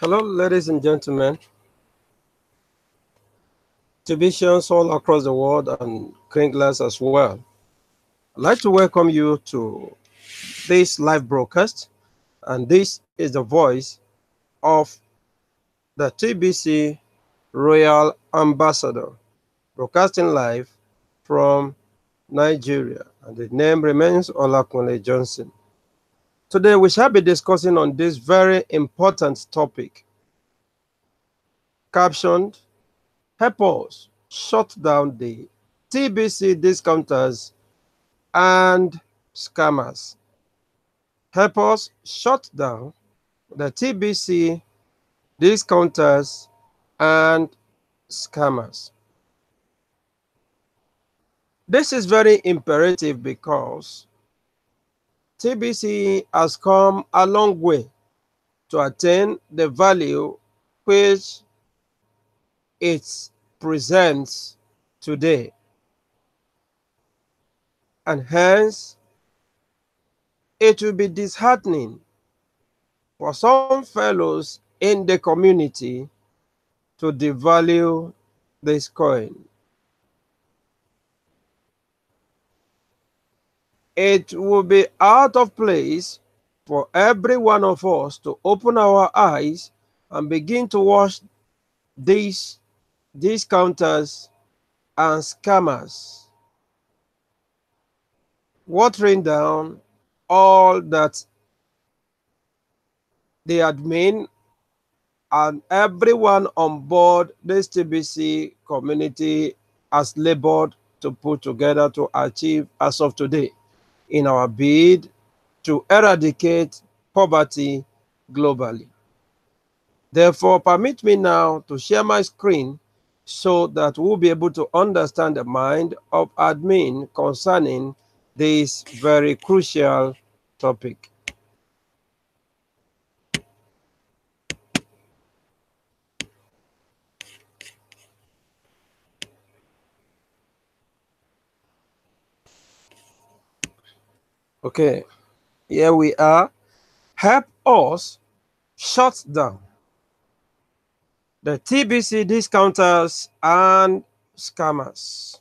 Hello, ladies and gentlemen, TBCians all across the world and Kringlers as well. I'd like to welcome you to this live broadcast, and this is the voice of the TBC Royal Ambassador, broadcasting live from Nigeria, and the name remains Olakunle Johnson. Today, we shall be discussing on this very important topic, captioned "Help us shut down the TBC discounters and scammers." Help us shut down the TBC discounters and scammers. This is very imperative because TBC has come a long way to attain the value which it presents today, and hence it will be disheartening for some fellows in the community to devalue this coin. It will be out of place for every one of us to open our eyes and begin to watch these discounters and scammers watering down all that the admin and everyone on board this TBC community has labored to put together to achieve as of today in our bid to eradicate poverty globally. Therefore, permit me now to share my screen so that we'll be able to understand the mind of admin concerning this very crucial topic. Okay, here we are. Help us shut down the TBC discounters and scammers.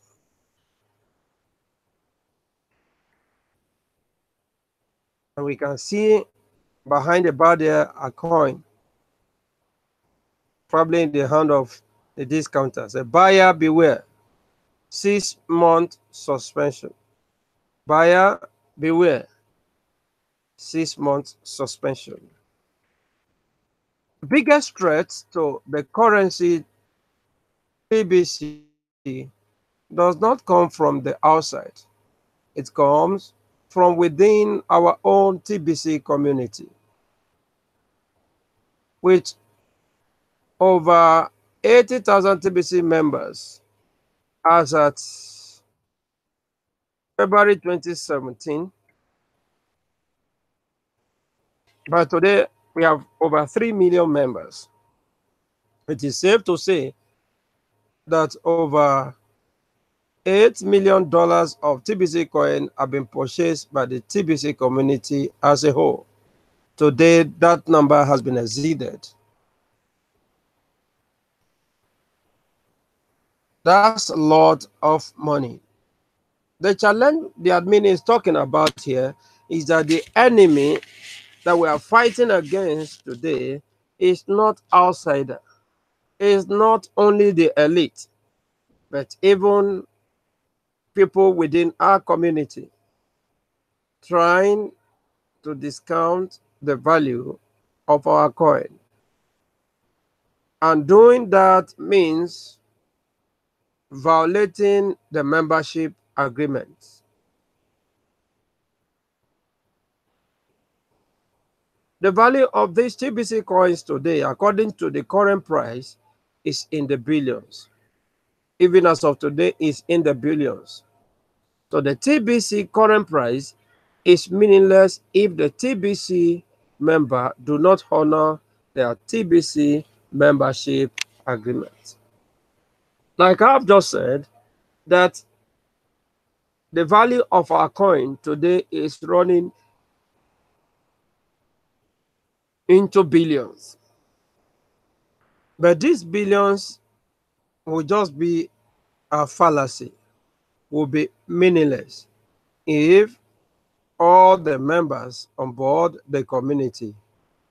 And we can see behind the bar there a coin, probably in the hand of the discounters. A buyer beware, 6-month suspension. Buyer beware, 6-month suspension. The biggest threat to the currency TBC does not come from the outside. It comes from within our own TBC community, with over 80,000 TBC members as at February 2017. By today, we have over 3 million members. It is safe to say that over $8 million of TBC coin have been purchased by the TBC community as a whole. Today, that number has been exceeded. That's a lot of money. The challenge the admin is talking about here is that the enemy that we are fighting against today is not outsider. It's not only the elite, but even people within our community trying to discount the value of our coin. And doing that means violating the membership agreement. The value of these TBC coins today, according to the current price, is in the billions. Even as of today, is in the billions. So the TBC current price is meaningless if the TBC member do not honor their TBC membership agreement. Like I've just said, that the value of our coin today is running into billions. But these billions will just be a fallacy, will be meaningless if all the members on board the community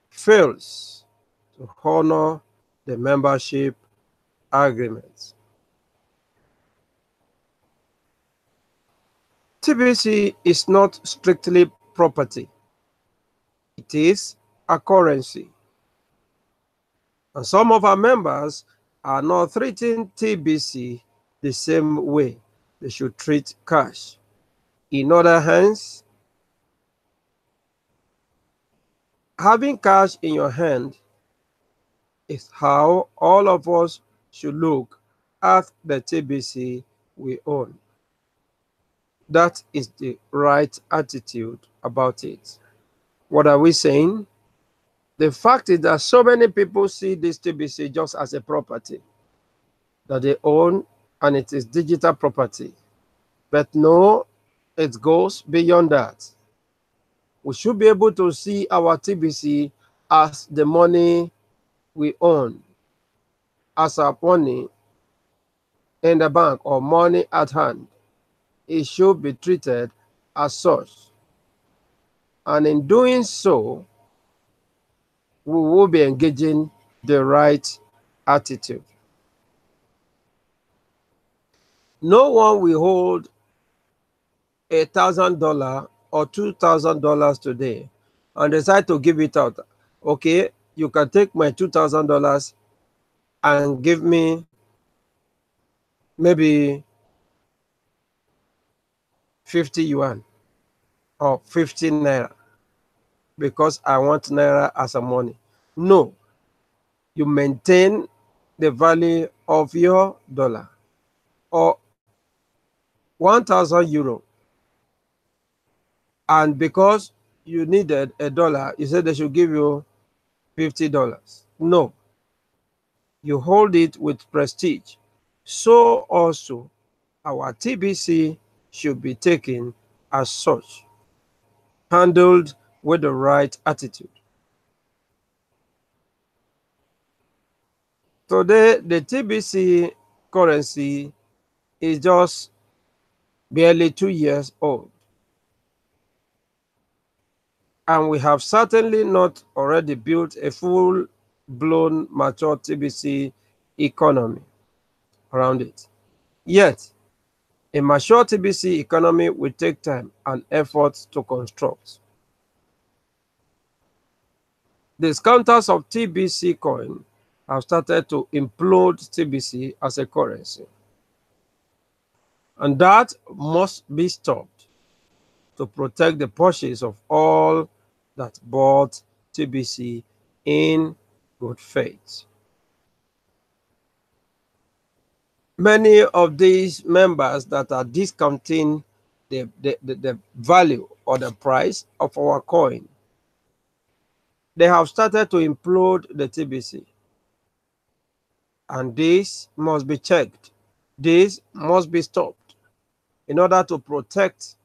fails to honor the membership agreements. TBC is not strictly property. It is a currency. And some of our members are not treating TBC the same way they should treat cash. In other hands, having cash in your hand is how all of us should look at the TBC we own. That is the right attitude about it. What are we saying? The fact is that so many people see this TBC just as a property that they own, and it is digital property. But no, it goes beyond that. We should be able to see our TBC as the money we own, as our money in the bank or money at hand. It should be treated as such. And in doing so, we will be engaging the right attitude. No one will hold $1,000 or $2,000 today and decide to give it out. Okay, you can take my $2,000 and give me maybe 50 yuan or 50 naira because I want naira as a money. No, you maintain the value of your dollar, or 1,000 euro. And because you needed a dollar, you said they should give you $50. No, you hold it with prestige. So also, our TBC should be taken as such, handled with the right attitude. Today, the TBC currency is just barely 2 years old. And we have certainly not already built a full-blown mature TBC economy around it. Yet, a mature TBC economy will take time and effort to construct. Discounters of TBC coin have started to implode TBC as a currency. And that must be stopped to protect the purchase of all that bought TBC in good faith. Many of these members that are discounting the value or the price of our coin, they have started to implode the TBC. And this must be checked. This must be stopped in order to protect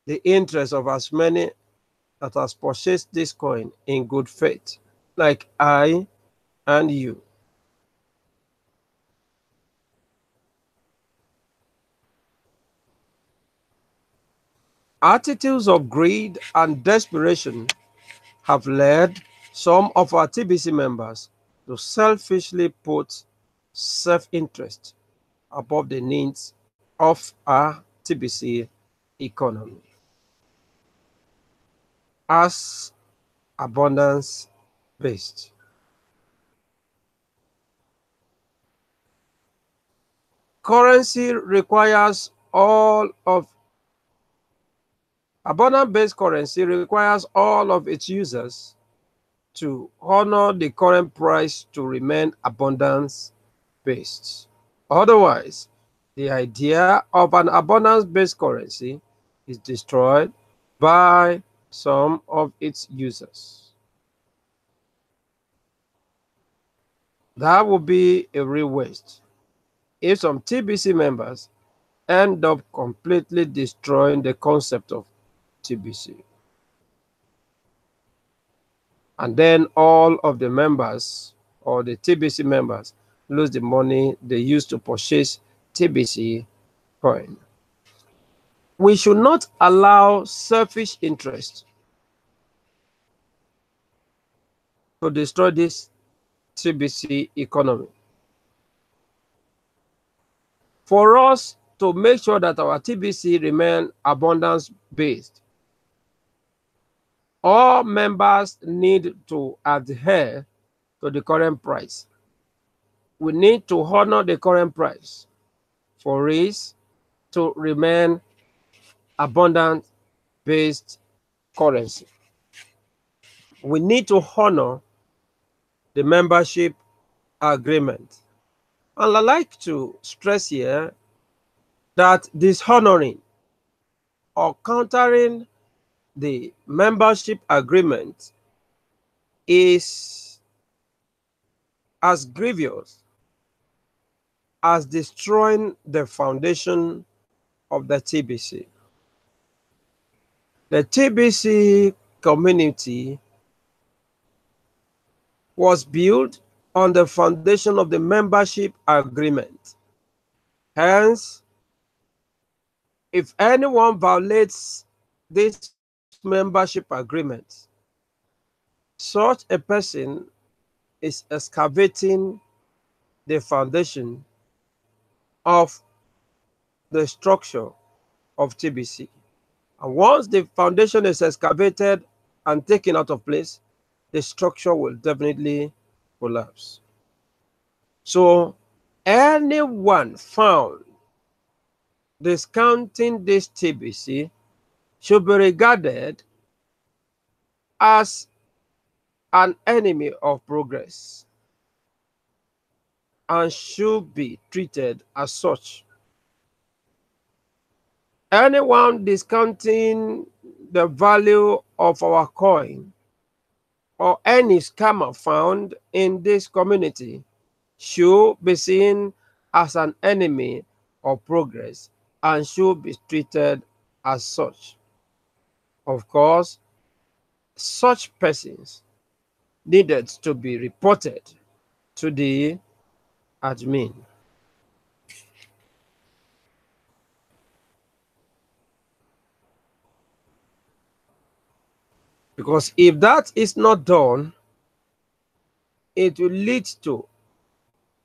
the interest of as many that has purchased this coin in good faith, like I and you. Attitudes of greed and desperation have led some of our TBC members to selfishly put self-interest above the needs of our TBC economy. As abundance based. Currency requires all of abundance-based currency requires all of its users to honor the current price to remain abundance-based. Otherwise, the idea of an abundance-based currency is destroyed by some of its users. That would be a real waste if some TBC members end up completely destroying the concept of TBC. And then all of the members or the TBC members lose the money they used to purchase TBC coin. We should not allow selfish interest to destroy this TBC economy. For us to make sure that our TBC remain abundance-based, all members need to adhere to the current price. We need to honor the current price for it to remain abundance-based currency. We need to honor the membership agreement. And I'd like to stress here that dishonoring or countering the membership agreement is as grievous as destroying the foundation of the TBC. The TBC community was built on the foundation of the membership agreement. Hence, if anyone violates this membership agreement, such a person is excavating the foundation of the structure of TBC. And once the foundation is excavated and taken out of place, the structure will definitely collapse. So anyone found discounting this TBC should be regarded as an enemy of progress and should be treated as such. Anyone discounting the value of our coin or any scammer found in this community should be seen as an enemy of progress and should be treated as such. Of course, such persons needed to be reported to the admin. Because if that is not done, it will lead to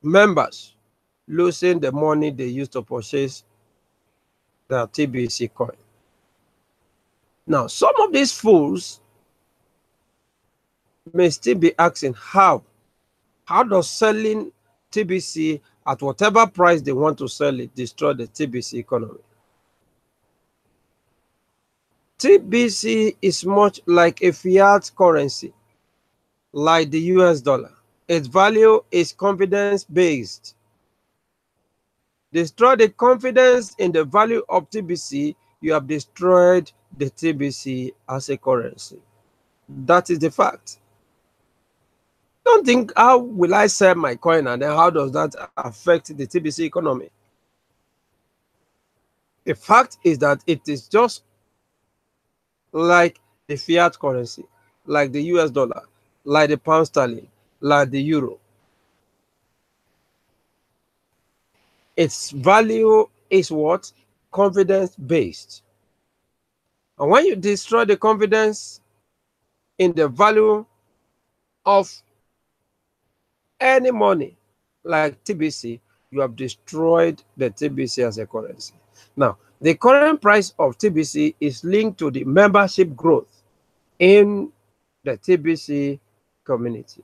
members losing the money they used to purchase their TBC coin. Now, some of these fools may still be asking how does selling TBC at whatever price they want to sell it destroy the TBC economy? TBC is much like a fiat currency, like the US dollar. Its value is confidence-based. Destroy the confidence in the value of TBC, you have destroyed the TBC as a currency. That is the fact. Don't think, how will I sell my coin and then how does that affect the TBC economy? The fact is that it is just like the fiat currency, like the US dollar, like the pound sterling, like the euro. Its value is what? Confidence-based. And when you destroy the confidence in the value of any money like TBC, you have destroyed the TBC as a currency. Now, the current price of TBC is linked to the membership growth in the TBC community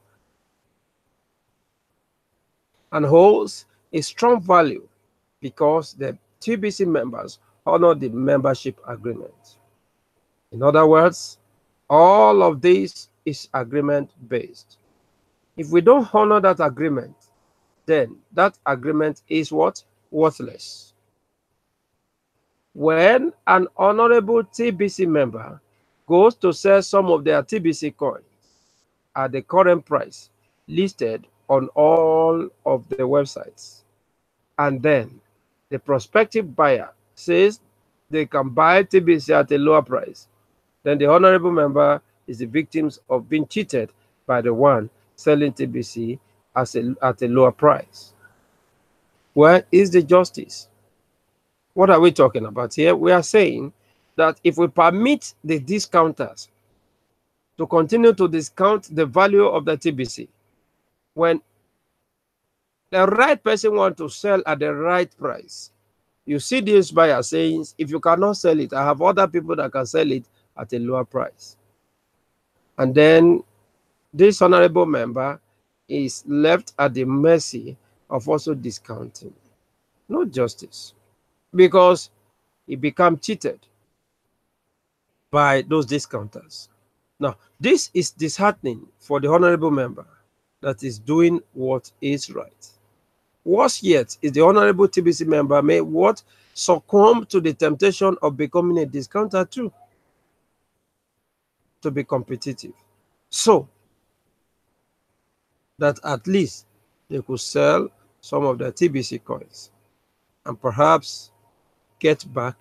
and holds a strong value because the TBC members honor the membership agreement. In other words, all of this is agreement-based. If we don't honor that agreement, then that agreement is what? Worthless. When an honorable TBC member goes to sell some of their TBC coins at the current price listed on all of the websites, and then the prospective buyer says they can buy TBC at a lower price, then the honorable member is the victim of being cheated by the one selling TBC at a lower price. Where is the justice? What are we talking about here? We are saying that if we permit the discounters to continue to discount the value of the TBC, when the right person wants to sell at the right price, you see this buyer saying, if you cannot sell it, I have other people that can sell it at a lower price. And then this honorable member is left at the mercy of also discounting. No justice. Because he became cheated by those discounters. Now, this is disheartening for the honorable member that is doing what is right. Worse yet is the honorable TBC member may what succumb to the temptation of becoming a discounter too, to be competitive, so that at least they could sell some of their TBC coins and perhaps get back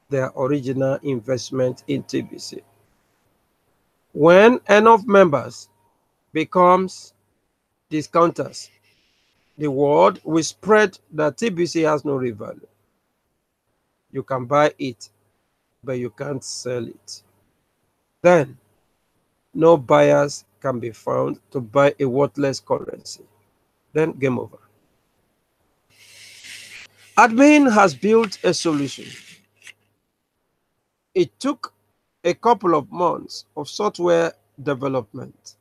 their original investment in TBC. When enough members becomes discounters, the word will spread that TBC has no real value. You can buy it, but you can't sell it. Then, no buyers can be found to buy a worthless currency. Then, game over. Admin has built a solution. It took a couple of months of software development,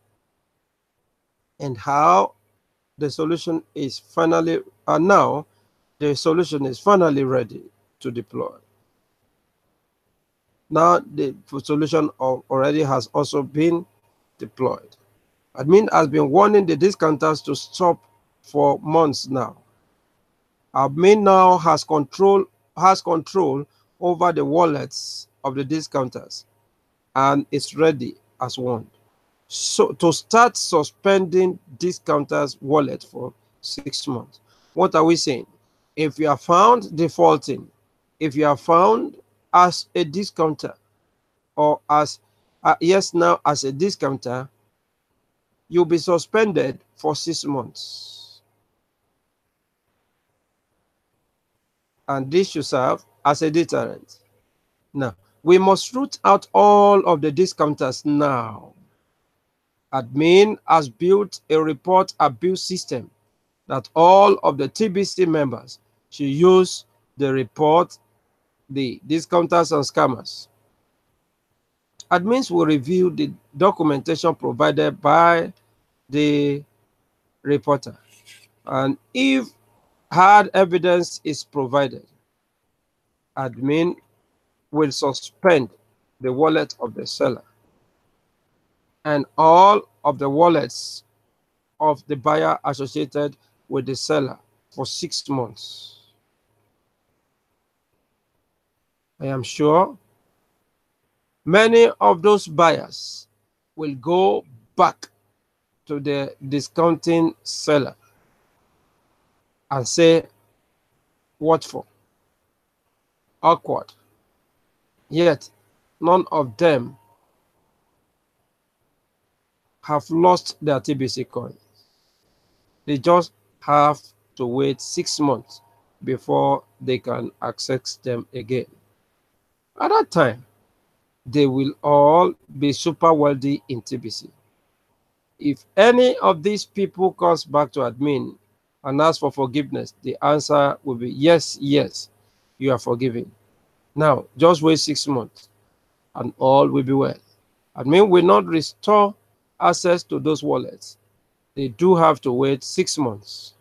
and how the solution is finally, and now the solution is finally ready to deploy. Now the solution already has also been deployed. Admin has been warning the discounters to stop for months now. Admin now has control over the wallets of the discounters and is ready as one. So to start suspending discounters' wallet for 6 months. What are we saying? If you are found defaulting, if you are found as a discounter, or as yes, now as a discounter, you'll be suspended for 6 months. And this should serve as a deterrent. Now, we must root out all of the discounters now. Admin has built a report abuse system that all of the TBC members should use to report the discounters and scammers. Admins will review the documentation provided by the reporter, and if hard evidence is provided, admin will suspend the wallet of the seller and all of the wallets of the buyer associated with the seller for 6 months. I am sure many of those buyers will go back to the discounting seller and say, what for? Awkward. Yet, none of them have lost their TBC coins. They just have to wait 6 months before they can access them again. At that time, they will all be super wealthy in TBC. If any of these people comes back to admin and asks for forgiveness, the answer will be yes, yes, you are forgiven. Now, just wait 6 months and all will be well. Admin will not restore access to those wallets. They do have to wait 6 months.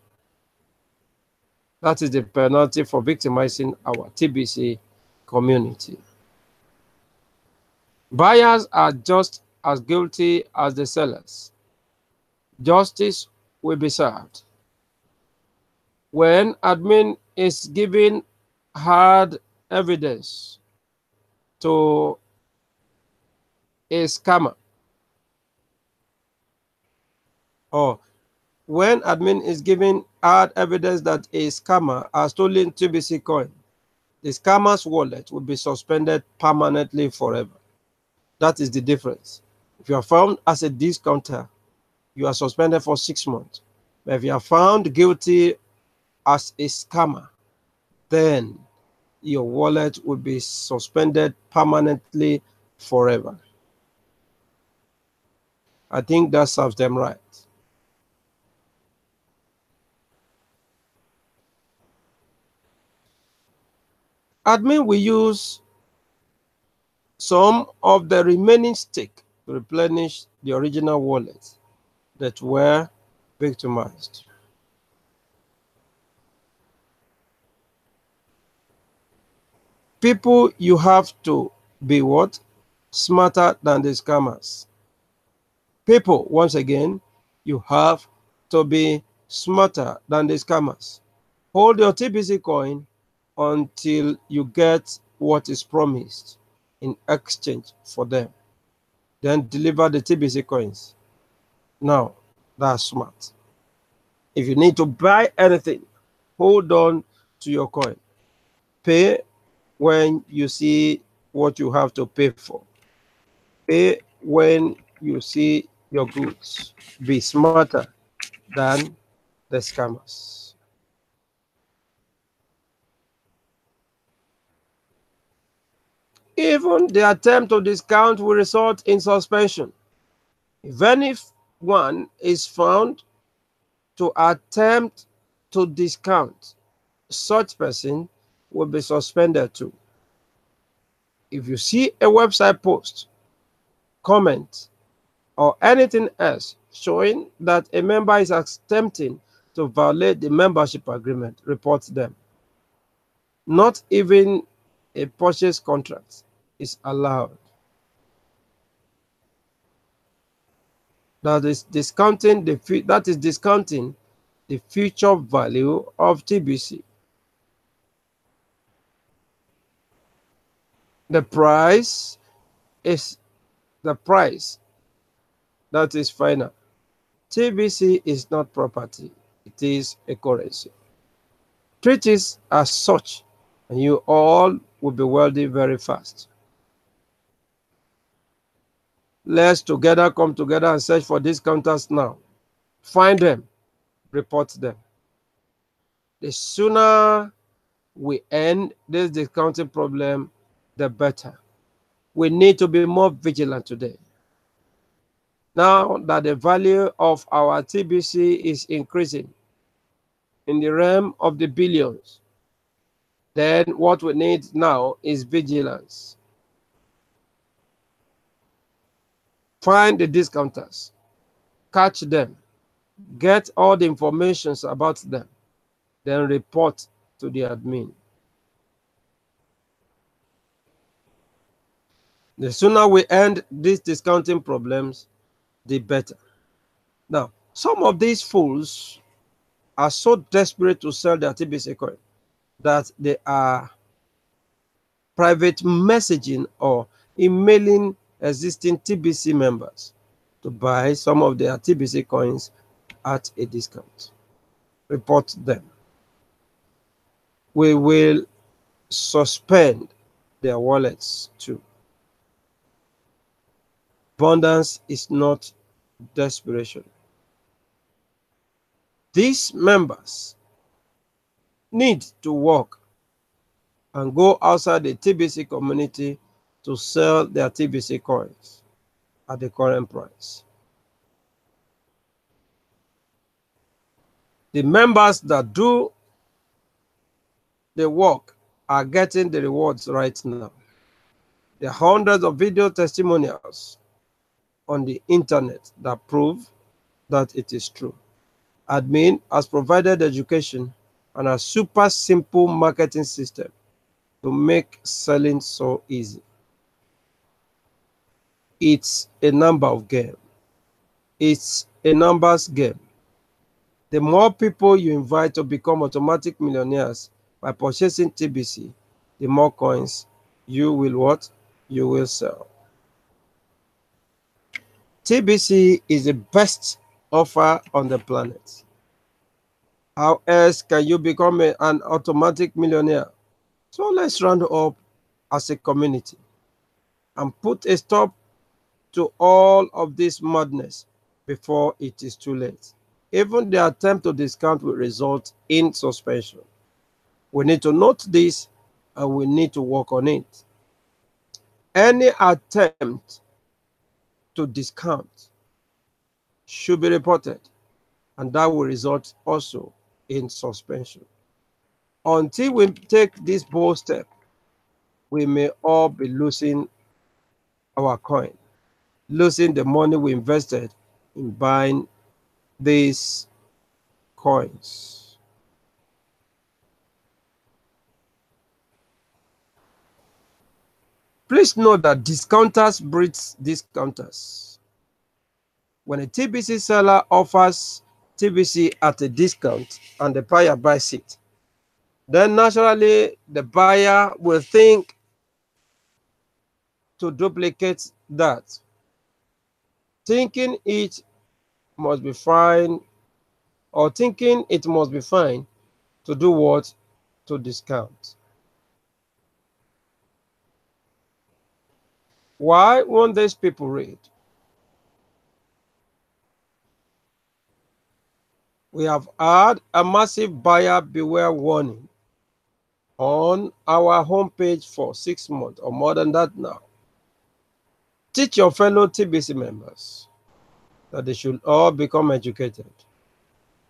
That is the penalty for victimizing our TBC community. Buyers are just as guilty as the sellers. Justice will be served. When admin is giving hard evidence to a scammer, or when admin is giving hard evidence that a scammer has stolen TBC coin, the scammer's wallet will be suspended permanently forever. That is the difference. If you are found as a discounter, you are suspended for 6 months. But if you are found guilty as a scammer, then your wallet will be suspended permanently forever. I think that serves them right. Admin will use some of the remaining stake to replenish the original wallets that were victimized. People, you have to be what? Smarter than the scammers. People, once again, you have to be smarter than the scammers. Hold your TBC coin until you get what is promised in exchange for them. Then deliver the TBC coins. Now, that's smart. If you need to buy anything, hold on to your coin. Pay when you see what you have to pay for. Pay when you see your goods. Be smarter than the scammers. Even the attempt to discount will result in suspension. If anyone is found to attempt to discount, such person will be suspended too. If you see a website post, comment, or anything else showing that a member is attempting to violate the membership agreement, report them. Not even a purchase contract is allowed. That is discounting the future value of TBC. The price is the price that is final. TBC is not property, it is a currency. Treat it as such, and you all will be wealthy very fast. Let's together come together and search for discounters now. Find them, report them. The sooner we end this discounting problem, the better. We need to be more vigilant today. Now that the value of our TBC is increasing in the realm of the billions, then what we need now is vigilance. Find the discounters, catch them, get all the information about them, then report to the admin. The sooner we end these discounting problems, the better. Now, some of these fools are so desperate to sell their TBC coin that they are private messaging or emailing existing TBC members to buy some of their TBC coins at a discount. Report them. We will suspend their wallets too. Abundance is not desperation. These members need to work and go outside the TBC community to sell their TBC coins at the current price. The members that do the work are getting the rewards right now. There are hundreds of video testimonials on the internet that prove that it is true. Admin has provided education and a super simple marketing system to make selling so easy. It's a number of game. It's a numbers game. The more people you invite to become automatic millionaires by purchasing TBC, the more coins you will what? You will sell. TBC is the best offer on the planet. How else can you become an automatic millionaire? So let's round up as a community and put a stop to all of this madness before it is too late. Even the attempt to discount will result in suspension. We need to note this and we need to work on it. Any attempt to discount should be reported, and that will result also in suspension. Until we take this bold step, we may all be losing our coin, losing the money we invested in buying these coins. Please know that discounters breed discounters. When a TBC seller offers TBC at a discount and the buyer buys it, then naturally the buyer will think to duplicate that, thinking it must be fine, or thinking it must be fine to do what? To discount. Why won't these people read? We have had a massive buyer beware warning on our homepage for 6 months or more than that now. Teach your fellow TBC members that they should all become educated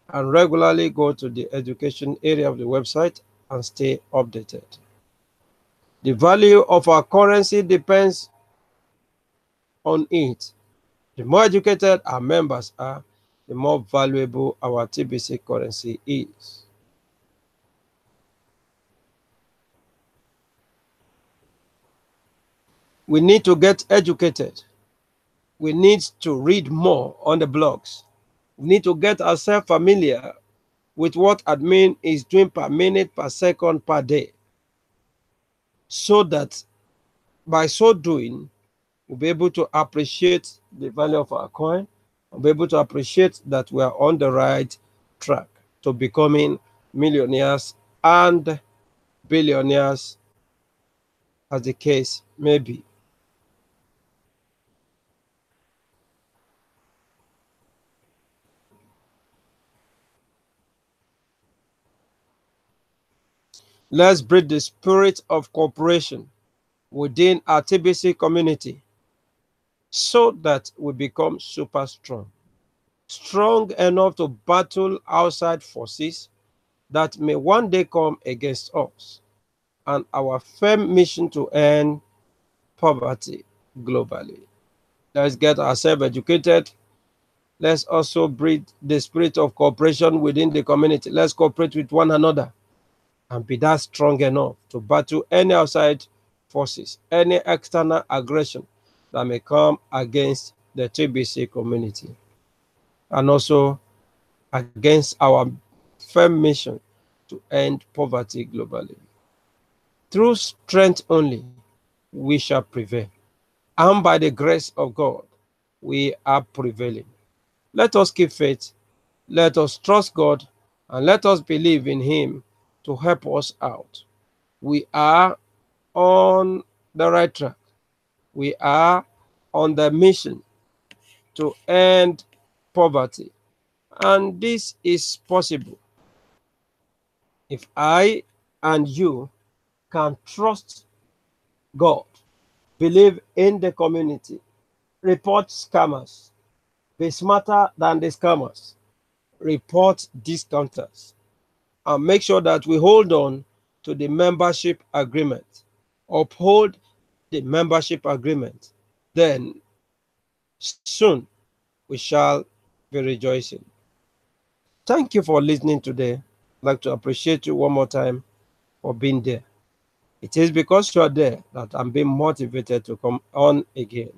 and regularly go to the education area of the website and stay updated. The value of our currency depends on it. The more educated our members are, the more valuable our TBC currency is. We need to get educated. We need to read more on the blogs. We need to get ourselves familiar with what admin is doing per minute, per second, per day, so that by so doing, we'll be able to appreciate the value of our coin. We'll be able to appreciate that we are on the right track to becoming millionaires and billionaires, as the case may be. Let's breed the spirit of cooperation within our TBC community so that we become super strong. Strong enough to battle outside forces that may one day come against us, and our firm mission to end poverty globally. Let's get ourselves educated. Let's also breed the spirit of cooperation within the community. Let's cooperate with one another and be that strong enough to battle any outside forces, any external aggression that may come against the TBC community, and also against our firm mission to end poverty globally. Through strength only, we shall prevail. And by the grace of God, we are prevailing. Let us keep faith, let us trust God, and let us believe in Him to help us out. We are on the right track. We are on the mission to end poverty. And this is possible if I and you can trust God, believe in the community, report scammers, be smarter than the scammers, report discounters, and make sure that we hold on to the membership agreement, uphold the membership agreement. Then soon we shall be rejoicing. Thank you for listening today. I'd like to appreciate you one more time for being there. It is because you are there that I'm being motivated to come on again.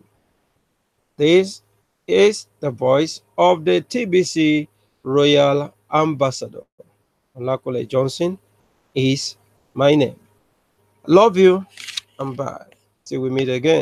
This is the voice of the TBC Royal Ambassador. Olakole Johnson is my name. Love you and bye. Till we meet again.